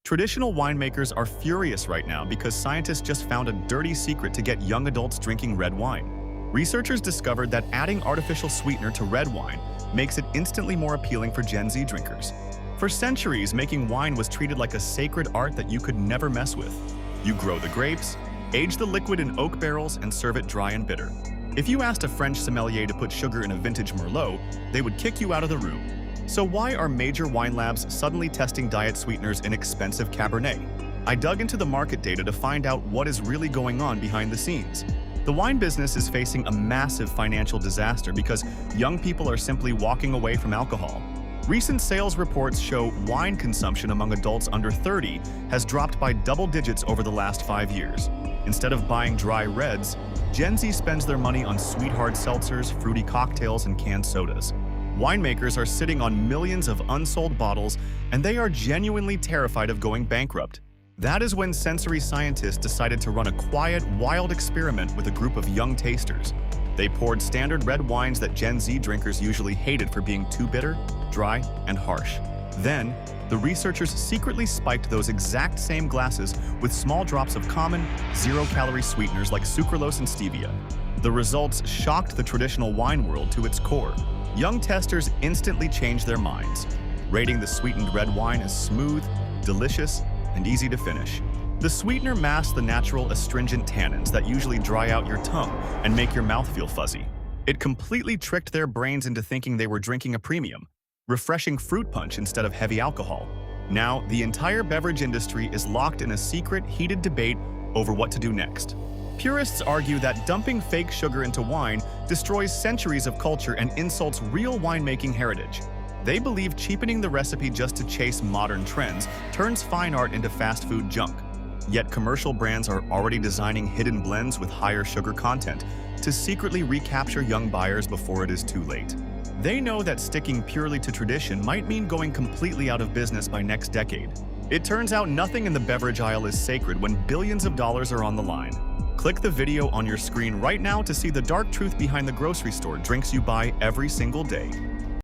Traditional winemakers are furious right now because scientists just found a dirty secret to get young adults drinking red wine. Researchers discovered that adding artificial sweetener to red wine makes it instantly more appealing for Gen Z drinkers. For centuries, making wine was treated like a sacred art that you could never mess with. You grow the grapes, age the liquid in oak barrels, and serve it dry and bitter. If you asked a French sommelier to put sugar in a vintage Merlot, they would kick you out of the room. So why are major wine labs suddenly testing diet sweeteners in expensive Cabernet? I dug into the market data to find out what is really going on behind the scenes. The wine business is facing a massive financial disaster because young people are simply walking away from alcohol. Recent sales reports show wine consumption among adults under 30 has dropped by double digits over the last 5 years. Instead of buying dry reds, Gen Z spends their money on sweet hard seltzers, fruity cocktails, and canned sodas. Winemakers are sitting on millions of unsold bottles, and they are genuinely terrified of going bankrupt. That is when sensory scientists decided to run a quiet, wild experiment with a group of young tasters. They poured standard red wines that Gen Z drinkers usually hated for being too bitter, dry, and harsh. Then, the researchers secretly spiked those exact same glasses with small drops of common, zero-calorie sweeteners like sucralose and stevia. The results shocked the traditional wine world to its core. Young testers instantly changed their minds, rating the sweetened red wine as smooth, delicious, and easy to finish. The sweetener masks the natural astringent tannins that usually dry out your tongue and make your mouth feel fuzzy. It completely tricked their brains into thinking they were drinking a premium, refreshing fruit punch instead of heavy alcohol. Now, the entire beverage industry is locked in a secret, heated debate over what to do next. Purists argue that dumping fake sugar into wine destroys centuries of culture and insults real winemaking heritage. They believe cheapening the recipe just to chase modern trends turns fine art into fast food junk. Yet commercial brands are already designing hidden blends with higher sugar content to secretly recapture young buyers before it is too late. They know that sticking purely to tradition might mean going completely out of business by next decade. It turns out nothing in the beverage aisle is sacred when billions of dollars are on the line. Click the video on your screen right now to see the dark truth behind the grocery store drinks you buy every single day.